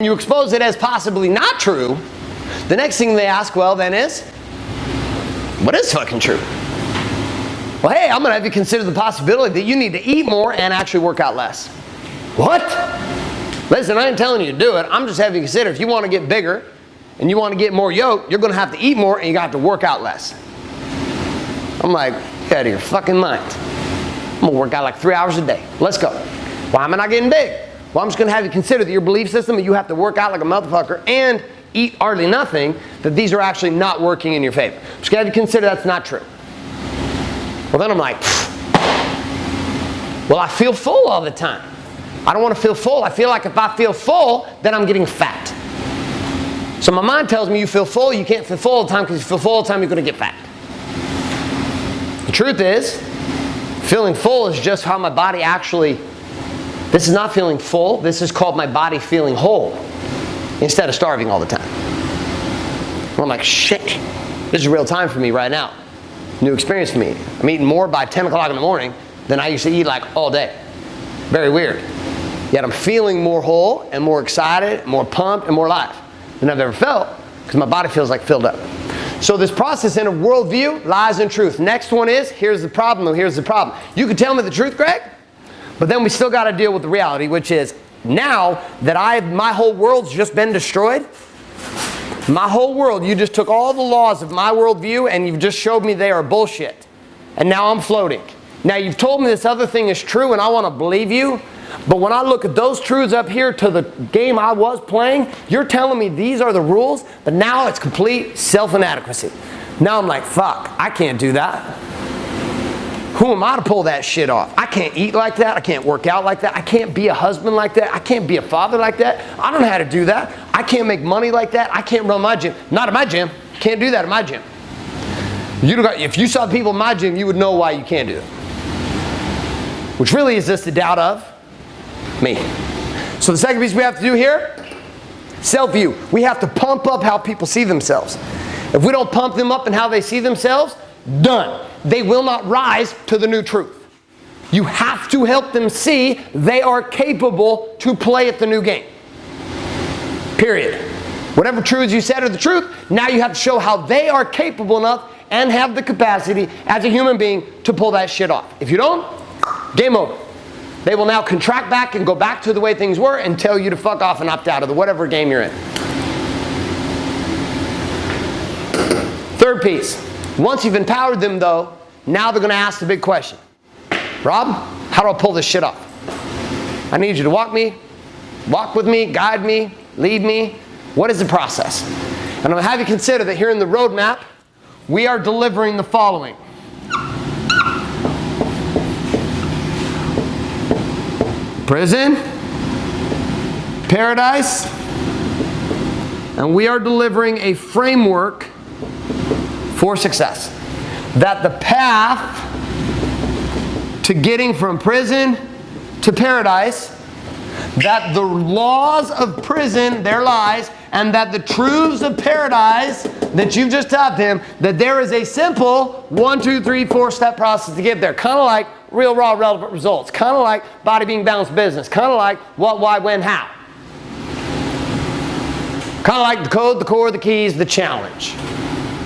you expose it as possibly not true, the next thing they ask, well, then is, what is fucking true? Well, hey, I'm going to have you consider the possibility that you need to eat more and actually work out less. What? Listen, I ain't telling you to do it. I'm just having you consider if you want to get bigger and you want to get more yoked, you're going to have to eat more and you got to work out less. I'm like, get out of your fucking mind. I'm going to work out like 3 hours a day. Let's go. Why am I not getting big? Well, I'm just going to have you consider that your belief system that you have to work out like a motherfucker and eat hardly nothing, that these are actually not working in your favor. I'm just going to have you consider that's not true. Well, then I'm like, well, I feel full all the time. I don't want to feel full. I feel like if I feel full, then I'm getting fat. So my mind tells me you feel full. You can't feel full all the time, because if you feel full all the time, you're going to get fat. The truth is, feeling full is just how my body actually, this is not feeling full. This is called my body feeling whole instead of starving all the time. And I'm like, shit, this is real time for me right now. New experience for me. I'm eating more by 10 o'clock in the morning than I used to eat like all day. Very weird. Yet I'm feeling more whole and more excited, more pumped, and more alive than I've ever felt, because my body feels like filled up. So this process in a worldview, lies and truth. Next one is, here's the problem, though, here's the problem. You can tell me the truth, Greg, but then we still got to deal with the reality, which is, now that my whole world's just been destroyed, my whole world, you just took all the laws of my worldview and you've just showed me they are bullshit. And now I'm floating. Now you've told me this other thing is true and I want to believe you, but when I look at those truths up here to the game I was playing, you're telling me these are the rules, but now it's complete self-inadequacy. Now I'm like, fuck, I can't do that. Who am I to pull that shit off? I can't eat like that. I can't work out like that. I can't be a husband like that. I can't be a father like that. I don't know how to do that. I can't make money like that. I can't run my gym. Not at my gym. Can't do that at my gym. If you saw the people in my gym, you would know why you can't do it. Which really is just a doubt of me. So the second piece we have to do here, self-view. We have to pump up how people see themselves. If we don't pump them up in how they see themselves, done. They will not rise to the new truth. You have to help them see they are capable to play at the new game. Period. Whatever truths you said are the truth, now you have to show how they are capable enough and have the capacity as a human being to pull that shit off. If you don't, game over. They will now contract back and go back to the way things were and tell you to fuck off and opt out of the whatever game you're in. Third piece. Once you've empowered them, though, now they're going to ask the big question. Rob, how do I pull this shit off? I need you to walk with me, guide me, lead me. What is the process? And I'm going to have you consider that here in the roadmap, we are delivering the following. Prison, paradise, and we are delivering a framework for success. That the path to getting from prison to paradise, that the laws of prison, their lies, and that the truths of paradise that you've just taught them, that there is a simple 1, 2, 3, 4-step process to get there. Kind of like real, raw, relevant results. Kind of like body being balanced business. Kind of like what, why, when, how. Kind of like the code, the core, the keys, the challenge.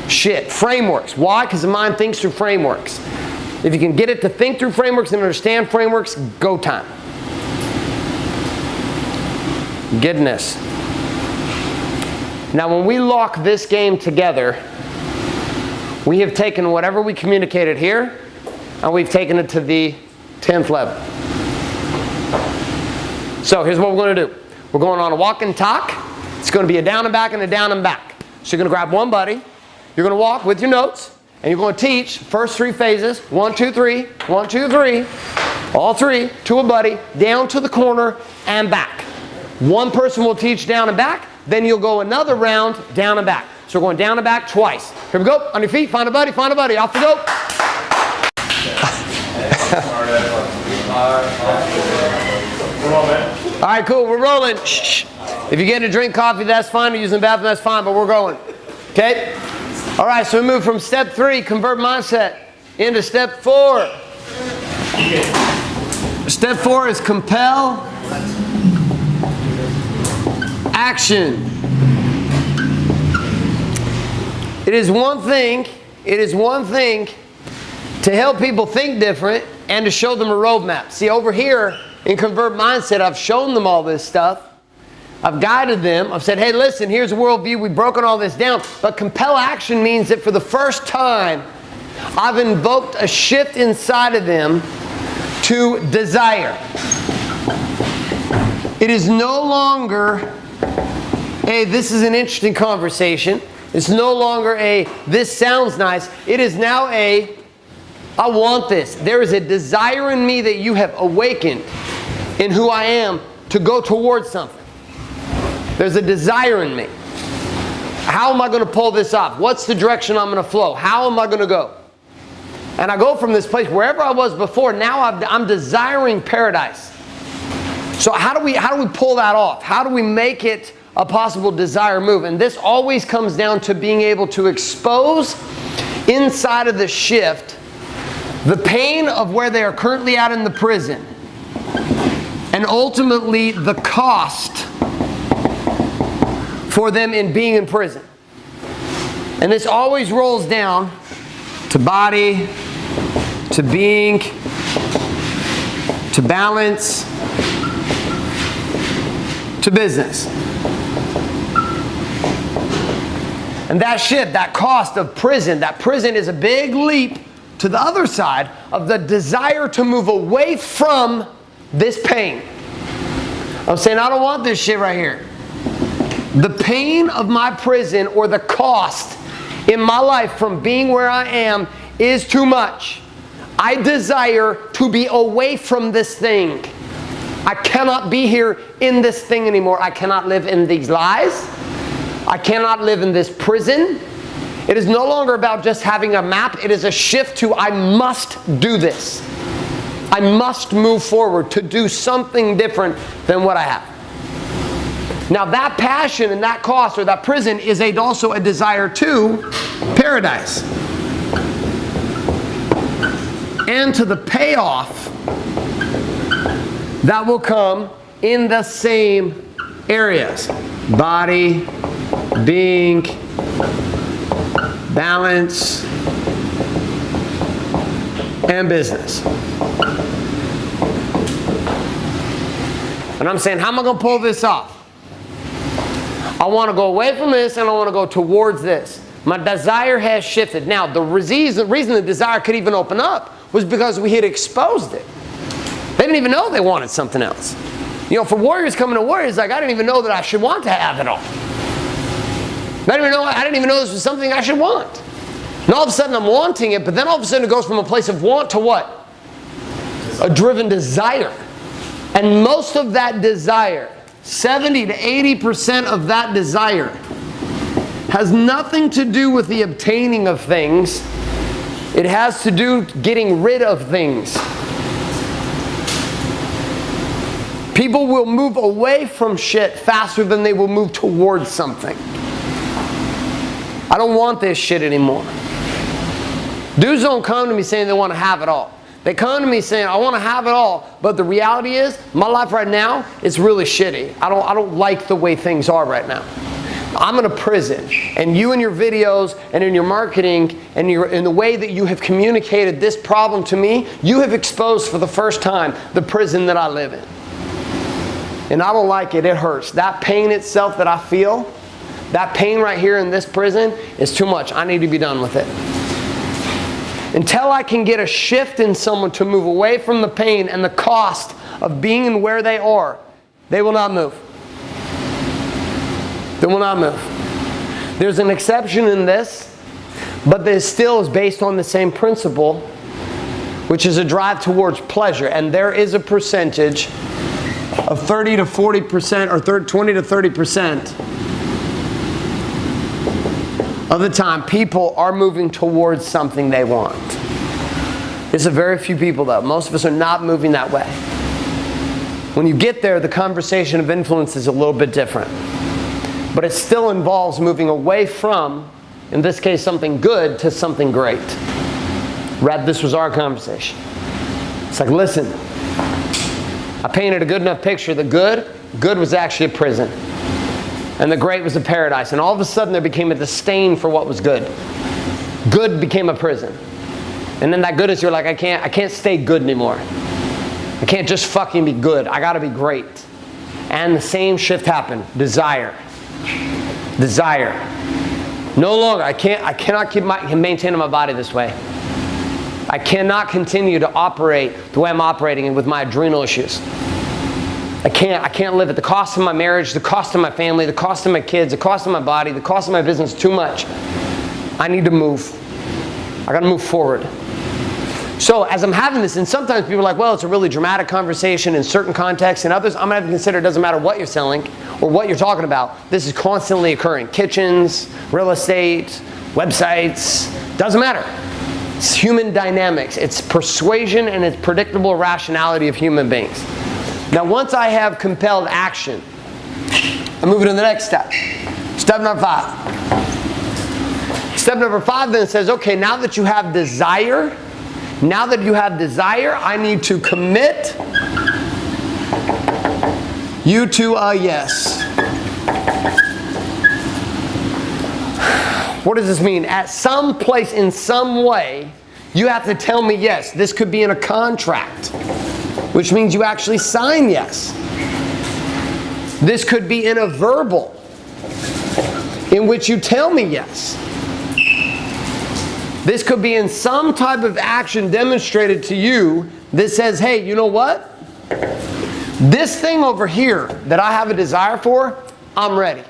Shit, frameworks. Why? Because the mind thinks through frameworks. If you can get it to think through frameworks and understand frameworks, go time. Goodness. Now when we lock this game together, we have taken whatever we communicated here and we've taken it to the 10th level. So here's what we're going to do. We're going on a walk and talk. It's going to be a down and back and a down and back. So you're going to grab one buddy. You're going to walk with your notes, and you're going to teach first 3 phases, 1, 2, 3, 1, 2, 3, all 3 to a buddy, down to the corner and back. One person will teach down and back, then you'll go another round down and back. So we're going down and back twice. Here we go, on your feet, find a buddy, off we go. All right, cool, we're rolling. Shh. If you're getting a drink, coffee, that's fine. You're using the bathroom, that's fine, but we're going. Okay? All right, so we move from step 3, convert mindset, into step 4. Step 4 is compel action. It is one thing to help people think different and to show them a roadmap. See, over here in Convert Mindset, I've shown them all this stuff. I've guided them. I've said, hey, listen, here's a worldview. We've broken all this down. But compel action means that for the first time, I've invoked a shift inside of them to desire. It is no longer a, this is an interesting conversation. It's no longer a, this sounds nice. It is now a, I want this. There is a desire in me that you have awakened in who I am to go towards something. There's a desire in me. How am I going to pull this off? What's the direction I'm going to flow? How am I going to go? And I go from this place, wherever I was before, now I'm desiring paradise. So how do we pull that off? How do we make it a possible desire move? And this always comes down to being able to expose inside of the shift the pain of where they are currently at in the prison, and ultimately the cost for them in being in prison. And this always rolls down to body, to being, to balance, to business. And that shift, that cost of prison, that prison is a big leap to the other side of the desire to move away from this pain. I'm saying, I don't want this shit right here. The pain of my prison, or the cost in my life from being where I am, is too much. I desire to be away from this thing. I cannot be here in this thing anymore. I cannot live in these lies. I cannot live in this prison. It is no longer about just having a map. It is a shift to, I must do this. I must move forward to do something different than what I have. Now that passion and that cost, or that prison, is also a desire to paradise. And to the payoff that will come in the same areas. Body, being, balance, and business. And I'm saying, how am I going to pull this off? I want to go away from this and I want to go towards this. My desire has shifted. Now, the reason the desire could even open up was because we had exposed it. They didn't even know they wanted something else. You know, for warriors coming to warriors, like, I didn't even know that I should want to have it all. I didn't even know this was something I should want. And all of a sudden I'm wanting it, but then all of a sudden it goes from a place of want to what? A driven desire. And most of that desire, 70 to 80% of that desire, has nothing to do with the obtaining of things. It has to do getting rid of things. People will move away from shit faster than they will move towards something. I don't want this shit anymore. Dudes don't come to me saying they want to have it all. They come to me saying, I want to have it all, but the reality is, my life right now is really shitty. I don't like the way things are right now. I'm in a prison, and you in your videos and in your marketing and in the way that you have communicated this problem to me, you have exposed for the first time the prison that I live in. And I don't like it. It hurts. That pain itself that I feel, that pain right here in this prison is too much. I need to be done with it. Until I can get a shift in someone to move away from the pain and the cost of being in where they are, they will not move. They will not move. There's an exception in this, but this still is based on the same principle, which is a drive towards pleasure. And there is a percentage of 30 to 40% or 20 to 30% of the time people are moving towards something they want. It's a very few people though. Most of us are not moving that way. When you get there, the conversation of influence is a little bit different. But it still involves moving away from, in this case, something good to something great. Rather, this was our conversation. It's like, listen, I painted a good enough picture that good was actually a prison. And the great was the paradise. And all of a sudden there became a disdain for what was good. Good became a prison. And then that goodness, you're like, I can't stay good anymore. I can't just fucking be good. I gotta be great. And the same shift happened. Desire. Desire. No longer, I cannot keep maintaining my body this way. I cannot continue to operate the way I'm operating with my adrenal issues. I can't live at the cost of my marriage, the cost of my family, the cost of my kids, the cost of my body, the cost of my business, too much. I need to move. I gotta move forward. So as I'm having this, and sometimes people are like, well, it's a really dramatic conversation in certain contexts, and others, I'm gonna have to consider it doesn't matter what you're selling or what you're talking about. This is constantly occurring. Kitchens, real estate, websites, doesn't matter. It's human dynamics. It's persuasion and it's predictable rationality of human beings. Now, once I have compelled action, I'm moving to the next step. Step number 5. Step number 5 then says, okay, now that you have desire, I need to commit you to a yes. What does this mean? At some place, in some way, you have to tell me yes. This could be in a contract, which means you actually sign yes. This could be in a verbal, in which you tell me yes. This could be in some type of action demonstrated to you that says, hey, you know what? This thing over here that I have a desire for, I'm ready.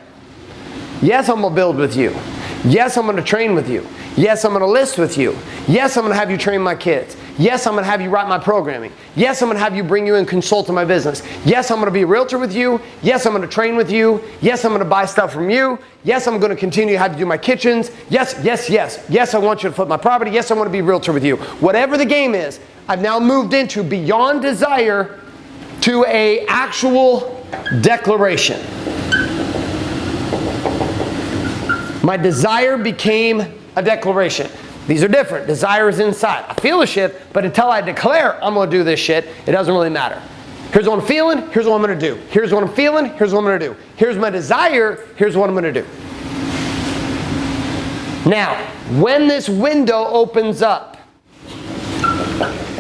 Yes, I'm going to build with you. Yes, I'm going to train with you. Yes, I'm going to list with you. Yes, I'm going to have you train my kids. Yes, I'm going to have you write my programming. Yes, I'm going to have you bring you and consult in my business. Yes, I'm going to be a realtor with you. Yes, I'm going to train with you. Yes, I'm going to buy stuff from you. Yes, I'm going to continue to have you do my kitchens. Yes, yes, yes. Yes, I want you to flip my property. Yes, I want to be a realtor with you. Whatever the game is, I've now moved into beyond desire to a actual declaration. My desire became a declaration. These are different. Desire is inside. I feel the shit, but until I declare I'm going to do this shit, it doesn't really matter. Here's what I'm feeling. Here's what I'm going to do. Here's what I'm feeling. Here's what I'm going to do. Here's my desire. Here's what I'm going to do. Now, when this window opens up,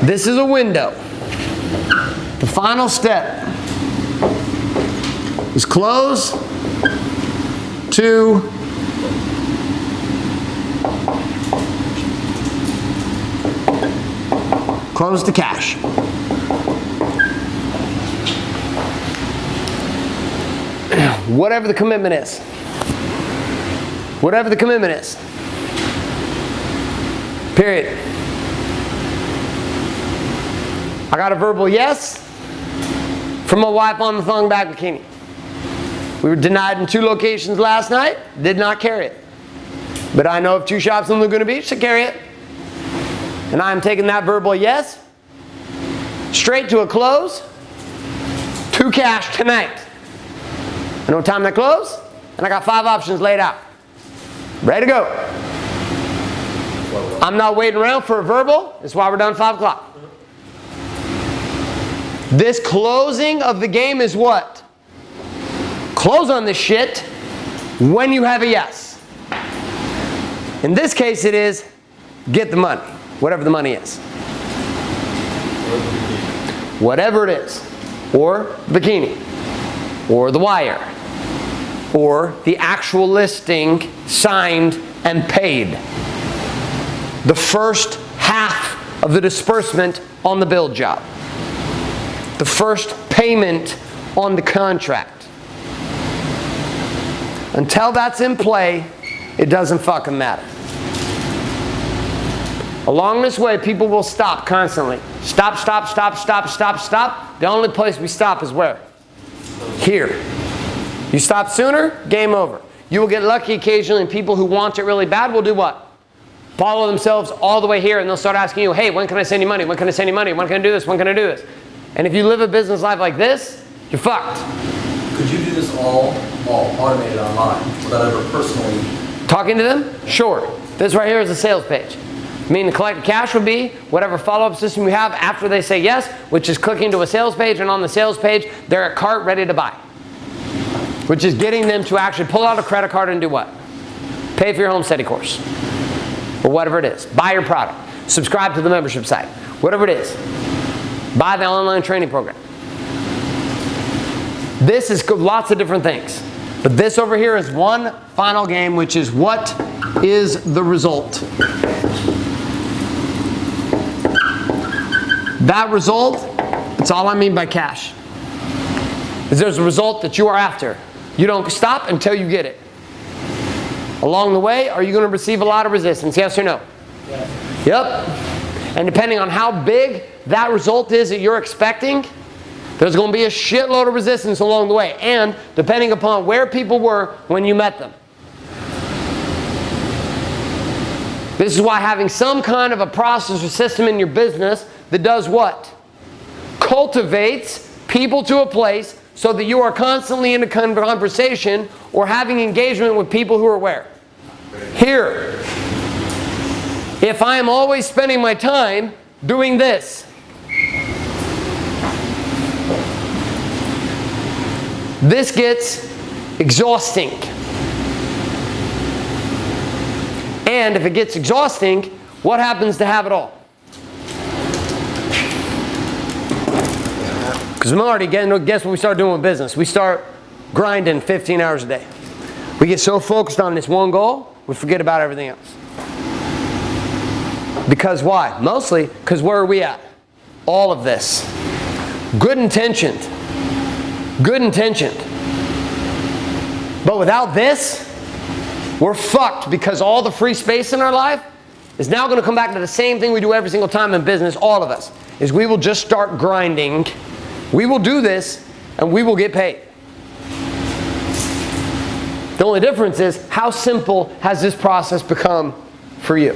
this is a window. The final step is close to cash. Whatever the commitment is. Whatever the commitment is. Period. I got a verbal yes from my wife on the thong back bikini. We were denied in 2 locations last night. Did not carry it. But I know of 2 shops in Laguna Beach that carry it. And I am taking that verbal yes straight to a close to cash tonight. I know what time that close, and I got 5 options laid out. Ready to go. I'm not waiting around for a verbal. That's why we're done 5 o'clock. This closing of the game is what? Close on this shit when you have a yes. In this case it is get the money. Whatever the money is. Whatever it is. Or bikini. Or the wire. Or the actual listing signed and paid. The first half of the disbursement on the build job. The first payment on the contract. Until that's in play, it doesn't fucking matter. Along this way, people will stop constantly. Stop, stop, stop, stop, stop, stop. The only place we stop is where? Here. You stop sooner, game over. You will get lucky occasionally, and people who want it really bad will do what? Follow themselves all the way here, and they'll start asking you, hey, when can I send you money? When can I send you money? When can I do this? When can I do this? And if you live a business life like this, you're fucked. Could you do this all automated online without ever personally talking to them? Sure. This right here is a sales page. Meaning the collected cash would be whatever follow-up system we have after they say yes, which is clicking to a sales page, and on the sales page, they're at cart ready to buy. which is getting them to actually pull out a credit card and do what? Pay for your home study course, or whatever it is. Buy your product. Subscribe to the membership site. Whatever it is. Buy the online training program. This is lots of different things. But this over here is one final game, which is what is the result? That result, that's all I mean by cash. Is there's a result that you are after. You don't stop until you get it. Along the way, are you going to receive a lot of resistance? Yes or no? Yes. Yep. And depending on how big that result is that you're expecting, there's going to be a shitload of resistance along the way. And depending upon where people were when you met them. This is why having some kind of a process or system in your business that does what? Cultivates people to a place so that you are constantly in a conversation or having engagement with people who are where? Here. If I am always spending my time doing this, this gets exhausting. And if it gets exhausting, what happens to have it all? Because I'm already getting, guess what we start doing with business? We start grinding 15 hours a day. We get so focused on this one goal, we forget about everything else. Because why? Mostly because where are we at? All of this. Good intentioned. Good intentioned. But without this, we're fucked, because all the free space in our life is now going to come back to the same thing we do every single time in business, all of us, is we will just start grinding. We will do this and we will get paid. The only difference is how simple has this process become for you?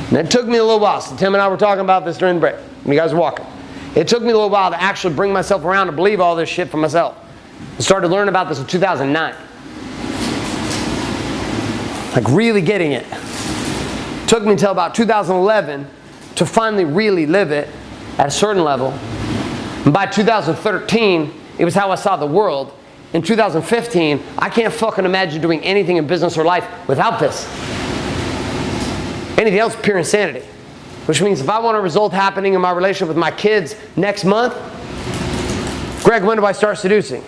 And it took me a little while. So Tim and I were talking about this during the break when you guys were walking. It took me a little while to actually bring myself around to believe all this shit for myself. I started learning about this in 2009. Like really getting it. It took me until about 2011 to finally really live it at a certain level. And by 2013, it was how I saw the world. In 2015, I can't fucking imagine doing anything in business or life without this. Anything else is pure insanity. Which means if I want a result happening in my relationship with my kids next month, Greg, when do I start seducing?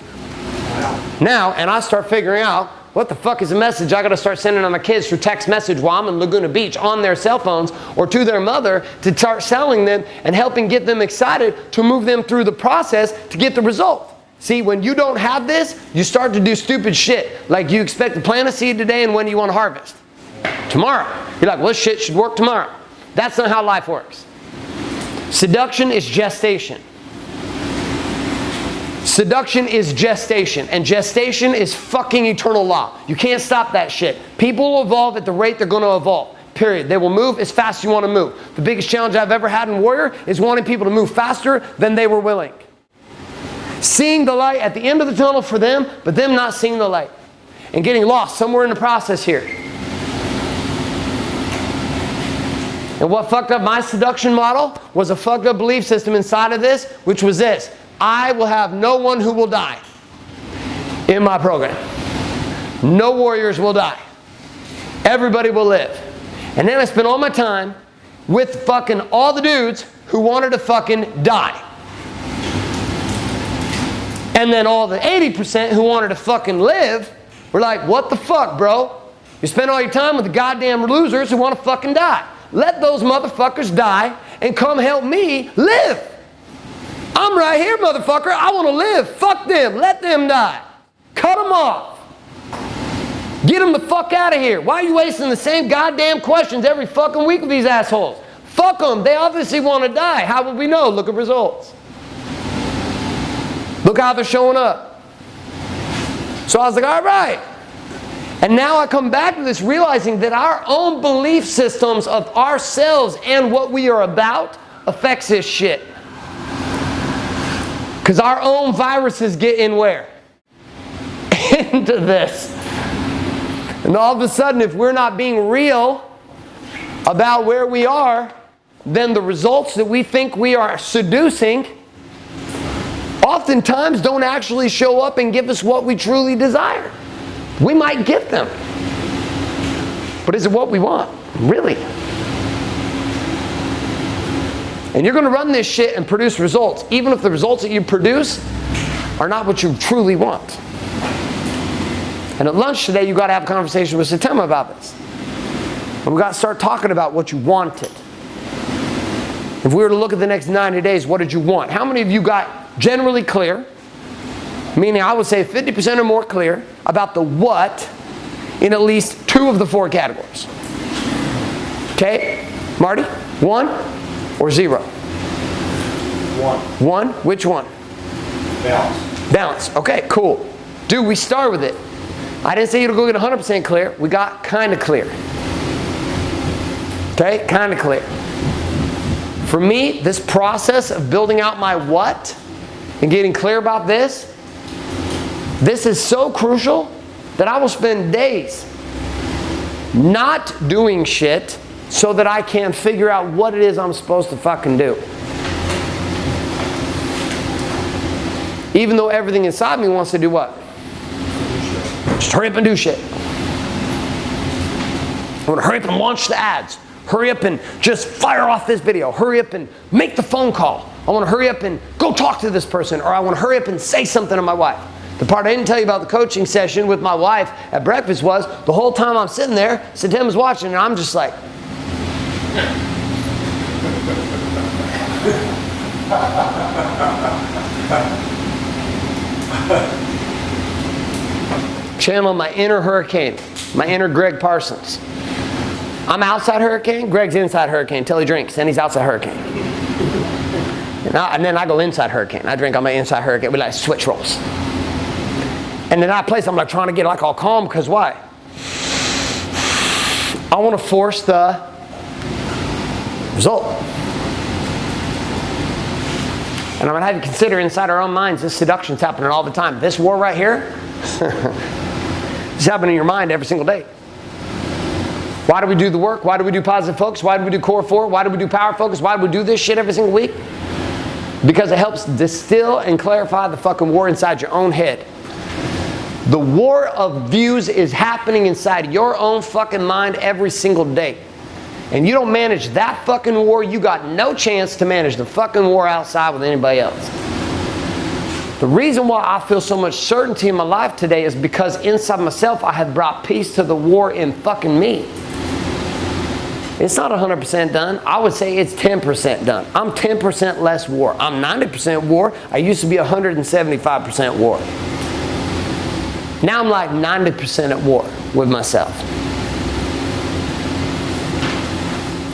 Now, and I start figuring out what the fuck is the message I got to start sending to my kids through text message while I'm in Laguna Beach on their cell phones, or to their mother, to start selling them and helping get them excited to move them through the process to get the result. See, when you don't have this, you start to do stupid shit. Like you expect to plant a seed today, and when do you want to harvest? Tomorrow. You're like, well, this shit should work tomorrow. That's not how life works. Seduction is gestation. Seduction is gestation, and gestation is fucking eternal law. You can't stop that shit. People will evolve at the rate they're going to evolve. Period. They will move as fast as you want to move. The biggest challenge I've ever had in Warrior is wanting people to move faster than they were willing. Seeing the light at the end of the tunnel for them, but them not seeing the light. And getting lost somewhere in the process here. And what fucked up my seduction model was a fucked up belief system inside of this, which was this: I will have no one who will die in my program. No warriors will die. Everybody will live. And then I spent all my time with fucking all the dudes who wanted to fucking die. And then all the 80% who wanted to fucking live were like, what the fuck, bro? You spend all your time with the goddamn losers who want to fucking die. Let those motherfuckers die and come help me live. I'm right here, motherfucker. I want to live. Fuck them. Let them die. Cut them off. Get them the fuck out of here. Why are you wasting the same goddamn questions every fucking week with these assholes? Fuck them. They obviously want to die. How would we know? Look at results. Look how they're showing up. So I was like, all right. And now I come back to this realizing that our own belief systems of ourselves and what we are about affects this shit. Because our own viruses get in where? Into this. And all of a sudden, if we're not being real about where we are, then the results that we think we are seducing oftentimes don't actually show up and give us what we truly desire. We might get them. But is it what we want? Really? And you're going to run this shit and produce results, even if the results that you produce are not what you truly want. And at lunch today, you got to have a conversation with Satema about this. And we got to start talking about what you wanted. If we were to look at the next 90 days, what did you want? How many of you got generally clear, meaning I would say 50% or more clear about the what in at least 2 of the 4 categories? Okay, Marty? 1 or 0? 1. 1, which one? Balance. Balance, okay, cool. Dude, we start with it. I didn't say you to go get 100% clear. We got kind of clear. Okay, kind of clear. For me, this process of building out my what and getting clear about this is so crucial that I will spend days not doing shit so that I can figure out what it is I'm supposed to fucking do. Even though everything inside me wants to do what? Just hurry up and do shit. I want to hurry up and launch the ads. Hurry up and just fire off this video. Hurry up and make the phone call. I want to hurry up and go talk to this person, or I want to hurry up and say something to my wife. The part I didn't tell you about the coaching session with my wife at breakfast was the whole time I'm sitting there, Satema's watching, and I'm just like, channel my inner hurricane, my inner Greg Parsons. I'm outside hurricane, Greg's inside hurricane until he drinks, then he's outside hurricane. And then I go inside hurricane. I drink on my inside hurricane. We like switch rolls. And then that place I'm like trying to get like all calm, because why? I want to force the result. And I'm going to have you consider inside our own minds, this seduction's happening all the time. This war right here, it's happening in your mind every single day. Why do we do the work? Why do we do positive focus? Why do we do core 4? Why do we do power focus? Why do we do this shit every single week? Because it helps distill and clarify the fucking war inside your own head. The war of views is happening inside your own fucking mind every single day. And you don't manage that fucking war, you got no chance to manage the fucking war outside with anybody else. The reason why I feel so much certainty in my life today is because inside myself I have brought peace to the war in fucking me. It's not 100% done. I would say it's 10% done. I'm 10% less war. I'm 90% war. I used to be 175% war. Now I'm like 90% at war with myself.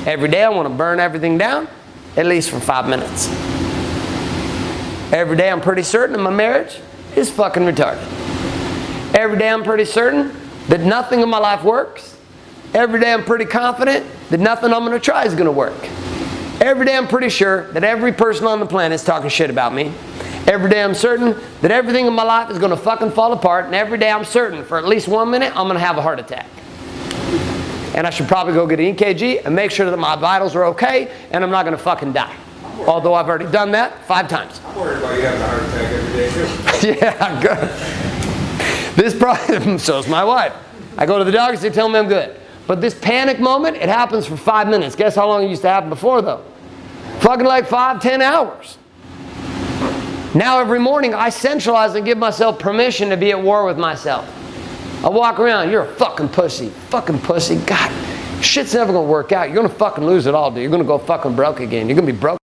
Every day I want to burn everything down, at least for 5 minutes. Every day I'm pretty certain that my marriage is fucking retarded. Every day I'm pretty certain that nothing in my life works. Every day I'm pretty confident that nothing I'm going to try is going to work. Every day I'm pretty sure that every person on the planet is talking shit about me. Every day I'm certain that everything in my life is going to fucking fall apart. And every day I'm certain for at least 1 minute I'm going to have a heart attack. And I should probably go get an EKG and make sure that my vitals are okay and I'm not going to fucking die. Although I've already done that 5 times. I'm worried about you having a heart attack every day too. Yeah, good. This problem, so's my wife. I go to the doctors, they tell me I'm good. But this panic moment, it happens for 5 minutes. Guess how long it used to happen before though? Fucking like 5-10 hours. Now every morning I centralize and give myself permission to be at war with myself. I walk around, you're a fucking pussy. Fucking pussy. God, shit's never gonna work out. You're gonna fucking lose it all, dude. You're gonna go fucking broke again. You're gonna be broke.